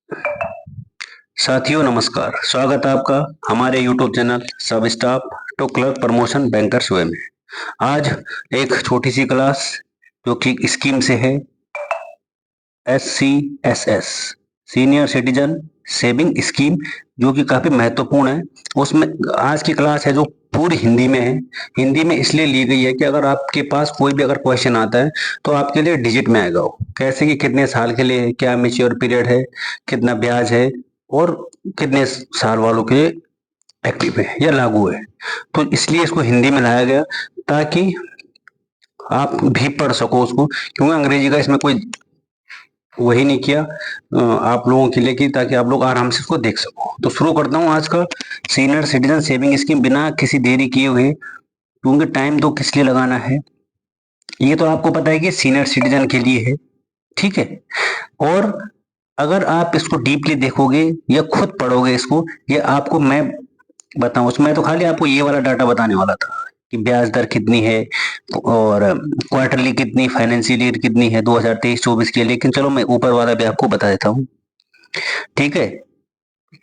साथियों नमस्कार, स्वागत है आपका हमारे YouTube channel sub staff to clerk promotion bankers way में। आज एक छोटी सी क्लास जो कि स्कीम से है, SCSS senior citizen saving scheme, जो कि काफी महत्वपूर्ण है। उसमें आज की क्लास है जो पूरी हिंदी में है। हिंदी में इसलिए ली गई है कि अगर आपके पास कोई भी अगर क्वेश्चन आता है तो आपके लिए डिजिट में आएगा वो, कैसे कि कितने साल के लिए है, क्या मैच्योर पीरियड है, कितना ब्याज है और कितने साल वालों के लिए एक्टिव है या लागू है। तो इसलिए इसको हिंदी में लाया गया ताकि आप भी पढ़ सको उसको, क्योंकि अंग्रेजी का इसमें कोई वही नहीं किया आप लोगों के लिए कि ताकि आप लोग आराम से इसको देख सको। तो शुरू करता हूँ आज का सीनियर सिटीजन सेविंग स्कीम बिना किसी देरी किए हुए, क्योंकि टाइम तो किस लिए लगाना है ये तो आपको पता है कि सीनियर सिटीजन के लिए है, ठीक है। और अगर आप इसको डीपली देखोगे या खुद पढ़ोगे इसको, ये आपको मैं बताऊं, उसमें तो खाली आपको ये वाला डाटा बताने वाला था कि ब्याज दर कितनी है और क्वार्टरली कितनी, फाइनेंशियल ईयर कितनी है 2023-24 के, लेकिन चलो मैं ऊपर वाला भी आपको बता देता हूँ, ठीक है।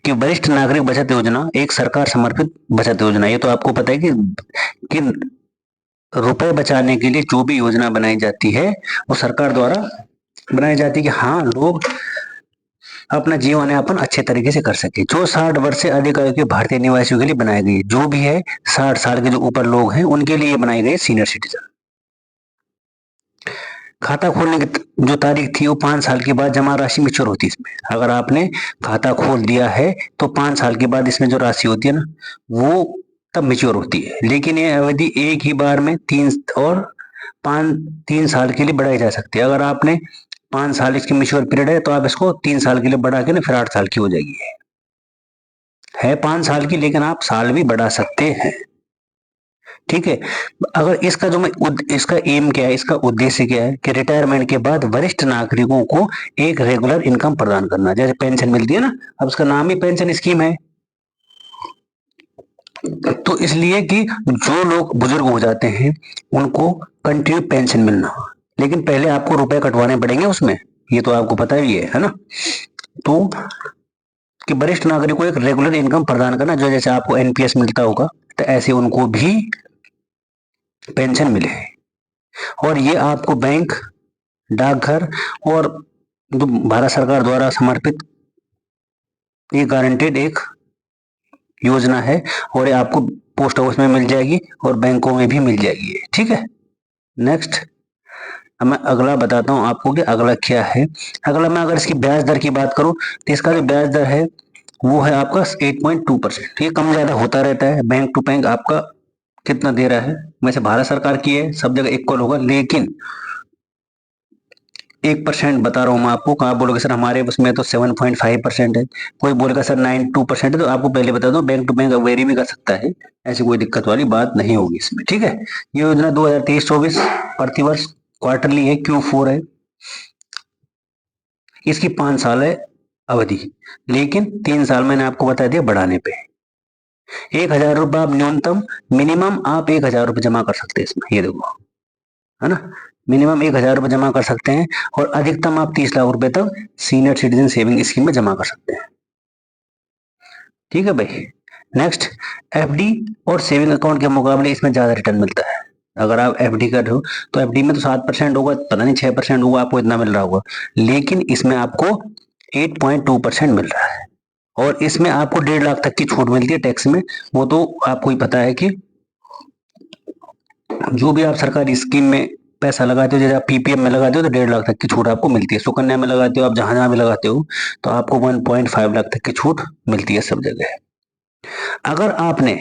कि वरिष्ठ नागरिक बचत योजना एक सरकार समर्पित बचत योजना, ये तो आपको पता है कि रुपए बचाने के लिए जो भी योजना बनाई जाती है वो सरकार द्वारा बनाई जाती है कि हाँ लोग अपना जीवन यापन अच्छे तरीके से कर सके। जो 60 वर्ष से अधिक आयु के भारतीय निवासियों के लिए बनाई गई, जो भी है 60 साल के जो ऊपर लोग हैं उनके लिए बनाई गई सीनियर सिटीजन। खाता खोलने की जो तारीख थी वो 5 साल के बाद जमा राशि मेच्योर होती है इसमें। अगर आपने खाता खोल दिया है तो 5 साल के बाद इसमें जो राशि होती है ना वो तब मेच्योर होती है, लेकिन ये अवधि एक ही बार में 3 साल के लिए बढ़ाई जा सकती है। अगर आपने 5 साल इसकी मेच्योर पीरियड है तो आप इसको 3 साल के लिए बढ़ा के ना फिर 8 साल की हो जाएगी। है 5 साल की, लेकिन आप साल भी बढ़ा सकते हैं, ठीक है। अगर इसका जो मैं इसका एम क्या है, इसका उद्देश्य क्या है कि रिटायरमेंट के बाद वरिष्ठ नागरिकों को एक रेगुलर इनकम प्रदान करना, जैसे पेंशन मिलती है ना, अब उसका नाम ही पेंशन स्कीम है। तो इसलिए कि जो लोग बुजुर्ग हो जाते हैं उनको कंटिन्यू पेंशन मिलना, लेकिन पहले आपको रुपए कटवाने पड़ेंगे उसमें, ये तो आपको पता ही है ना। तो कि वरिष्ठ नागरिक को एक रेगुलर इनकम प्रदान करना, जो जैसे आपको एनपीएस मिलता होगा तो ऐसे उनको भी पेंशन मिले। और ये आपको बैंक, डाकघर और जो भारत सरकार द्वारा समर्पित ये गारंटेड एक योजना है, और ये आपको पोस्ट ऑफिस में मिल जाएगी और बैंकों में भी मिल जाएगी, ठीक है। नेक्स्ट अब मैं अगला बताता हूँ आपको कि अगला क्या है। अगला मैं अगर इसकी ब्याज दर की बात करूं तो इसका जो ब्याज दर है वो है आपका 8.2%। ये कम ज्यादा होता रहता है, बैंक टू बैंक आपका कितना दे रहा है, वैसे भारत सरकार की है सब जगह इक्वल होगा, लेकिन 1% बता रहा हूँ मैं आपको। आप बोलोगे सर हमारे उसमें तो 7.5% है, कोई बोलेगा सर 9.2% है, तो आपको पहले बता दो बैंक टू बैंक वेरी भी कर सकता है, ऐसी कोई दिक्कत वाली बात नहीं होगी इसमें, ठीक है। ये योजना 2023-24 प्रतिवर्ष क्वार्टरली है, Q4 है, इसकी 5 साल है अवधि, लेकिन 3 साल मैंने आपको बता दिया बढ़ाने पे। 1,000 रुपये आप न्यूनतम, मिनिमम आप 1,000 रुपये जमा कर सकते हैं इसमें, ये देखो है ना, मिनिमम 1,000 रुपये जमा कर सकते हैं और अधिकतम आप 30 लाख रुपए तक सीनियर सिटीजन सेविंग स्कीम में जमा कर सकते हैं, ठीक है भाई। नेक्स्ट, एफडी और सेविंग अकाउंट के मुकाबले इसमें ज्यादा रिटर्न मिलता है। अगर आप एफडी कर रहे हो तो एफडी में तो 7% होगा, पता नहीं 6% होगा, आपको इतना मिल रहा होगा, लेकिन इसमें आपको 8.2% मिल रहा है। और इसमें आपको 1.5 लाख तक की छूट मिलती है टैक्स में। वो तो आपको ही पता है कि जो भी आप सरकारी स्कीम में पैसा लगाते हो, जैसे आप पीपीएम में लगाते हो तो 1.5 लाख तक की छूट आपको मिलती है, सुकन्या में लगाते हो, आप जहां जहां भी लगाते हो तो आपको 1.5 लाख तक की छूट मिलती है सब जगह। अगर आपने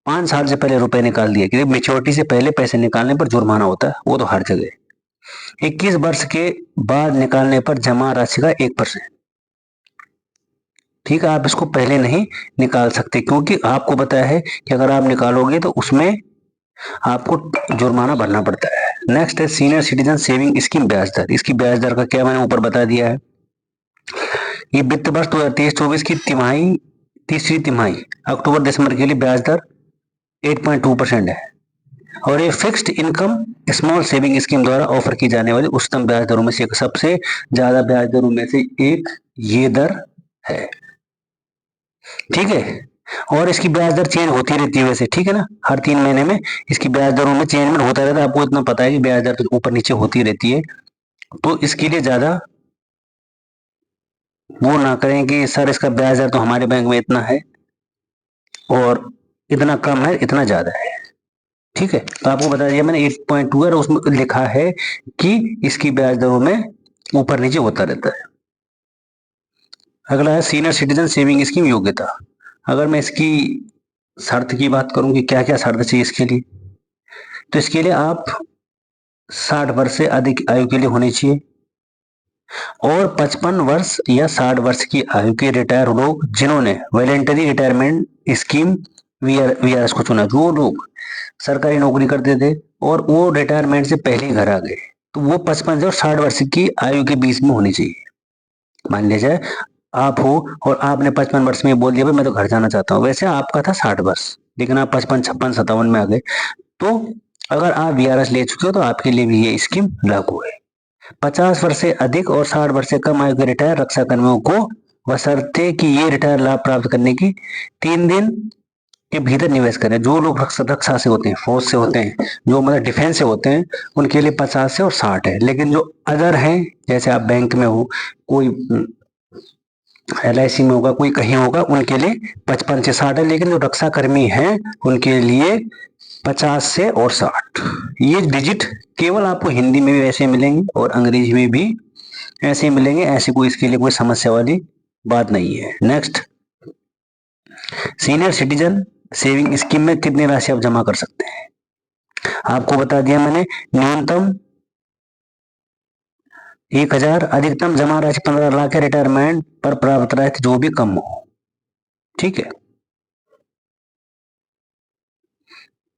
5 साल से पहले रुपए निकाल दिए, क्योंकि मेच्योरिटी से पहले पैसे निकालने पर जुर्माना होता है, वो तो हर जगह। 21 वर्ष के बाद निकालने पर जमा राशि का 1%, ठीक है। आप इसको पहले नहीं निकाल सकते, क्योंकि आपको बताया है कि अगर आप निकालोगे तो उसमें आपको जुर्माना भरना पड़ता है। नेक्स्ट है सीनियर सिटीजन सेविंग स्कीम ब्याज दर। इसकी ब्याज दर का क्या मैंने ऊपर बता दिया है। ये वित्त वर्ष 2023-24 की तिमाही, तीसरी तिमाही अक्टूबर दिसंबर के लिए ब्याज दर 8.2% है, और ये fixed income small saving scheme द्वारा ऑफर की जाने वाली उच्चतम ब्याज दरों में से एक, सबसे ज्यादा ब्याज दरों में से एक ये दर है। ठीक है, और इसकी ब्याज दर चेंज होती रहती है वैसे, ठीक है ना, हर 3 महीने में इसकी ब्याज दरों में चेंजमेंट होता रहता है। आपको इतना पता है कि ब्याज दर तो ऊपर नीचे होती रहती है, तो इसके लिए ज्यादा वो ना करें कि सर इसका ब्याज दर तो हमारे बैंक में इतना है और इतना कम है, इतना ज्यादा है। ठीक है, तो आपको बता दिया मैंने 8.2 है, और उसमें लिखा है कि इसकी ब्याज दरों में ऊपर नीचे होता रहता है। अगला है सीनियर सिटीजन सेविंग स्कीम योग्यता। अगर मैं इसकी शर्त की बात करूं कि क्या क्या शर्त चाहिए इसके लिए, तो इसके लिए आप 60 वर्ष से अधिक आयु के लिए होनी चाहिए, और 55 वर्ष या 60 वर्ष की आयु के रिटायर लोग जिन्होंने वॉलेंटरी रिटायरमेंट स्कीम वीआरएस को चुना। जो लोग सरकारी नौकरी करते थे और वो रिटायरमेंट से पहले ही घर आ गए, तो वो 55 से और 60 वर्ष की आयु के बीच में होनी चाहिए। मान लीजिए आप हो और आपने 55 वर्ष में बोल दिया भाई मैं तो घर जाना चाहता हूँ, वैसे आपका था 60 वर्ष, लेकिन आप 55, 56, 57 में आ गए, तो अगर आप वीआरएस ले चुके हो तो आपके लिए भी ये स्कीम लागू है। 50 वर्ष से अधिक और 60 वर्ष से कम आयु के रिटायर रक्षा कर्मियों को बशर्ते कि ये रिटायर लाभ प्राप्त करने की 3 दिन के भीतर निवेश करें। जो लोग रक्षा से होते हैं, फौज से होते हैं, जो मतलब डिफेंस से होते हैं, उनके लिए 50 से और 60 है। लेकिन जो अदर हैं, जैसे आप बैंक में हो, कोई LIC में होगा, कोई कहीं होगा, उनके लिए 55 से 60 है। लेकिन जो रक्षा कर्मी हैं उनके लिए 50 से और 60। ये डिजिट केवल आपको हिंदी में भी ऐसे मिलेंगे और अंग्रेजी में भी ऐसे मिलेंगे, ऐसे कोई इसके लिए कोई समस्या वाली बात नहीं है। Next, senior citizen saving scheme में कितनी राशि आप जमा कर सकते हैं। आपको बता दिया मैंने, न्यूनतम 1,000, अधिकतम जमा राशि 15 लाख है, रिटायरमेंट पर प्राप्त राशि जो भी कम हो। ठीक है,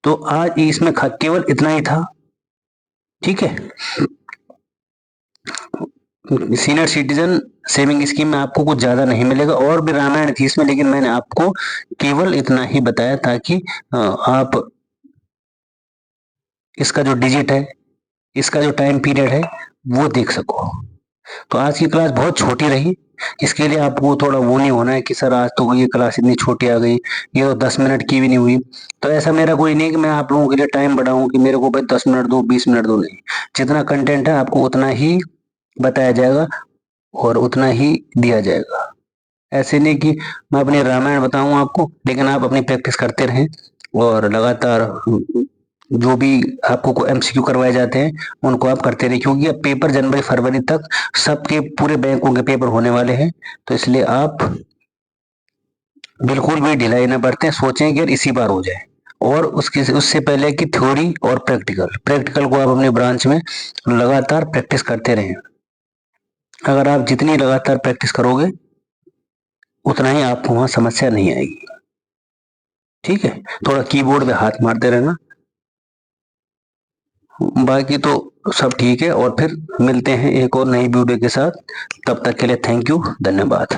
तो आज इसमें केवल इतना ही था। ठीक है, सीनियर सिटीजन सेविंग स्कीम में आपको कुछ ज्यादा नहीं मिलेगा, और भी रामायण थी इसमें, लेकिन मैंने आपको केवल इतना ही बताया ताकि आप इसका जो डिजिट है, इसका जो टाइम पीरियड है, वो देख सको। तो आज की क्लास बहुत छोटी रही, इसके लिए आपको थोड़ा वो नहीं होना है कि सर आज तो ये क्लास इतनी छोटी आ गई, ये तो 10 मिनट की भी नहीं हुई। तो ऐसा मेरा कोई नहीं कि मैं आप लोगों के लिए टाइम बढ़ाऊं कि मेरे को भाई 10 मिनट दो, 20 मिनट दो, नहीं। जितना कंटेंट है आपको उतना ही बताया जाएगा और उतना ही दिया जाएगा। ऐसे नहीं कि मैं अपनी रामायण बताऊं आपको, लेकिन आप अपनी प्रैक्टिस करते रहें और लगातार जो भी आपको MCQ करवाए जाते हैं उनको आप करते रहिए, क्योंकि अब पेपर जनवरी फरवरी तक सबके पूरे बैंकों के पेपर होने वाले हैं। तो इसलिए आप बिल्कुल भी ढिलाई न बरतें, सोचें कि यार इसी बार हो जाए। और उससे पहले कि थ्योरी और प्रैक्टिकल को आप अपने ब्रांच में लगातार प्रैक्टिस करते रहें। अगर आप जितनी लगातार प्रैक्टिस करोगे उतना ही आपको वहां समस्या नहीं आएगी। ठीक है, थोड़ा कीबोर्ड पे हाथ मारते रहना, बाकी तो सब ठीक है। और फिर मिलते हैं एक और नई वीडियो के साथ, तब तक के लिए थैंक यू, धन्यवाद।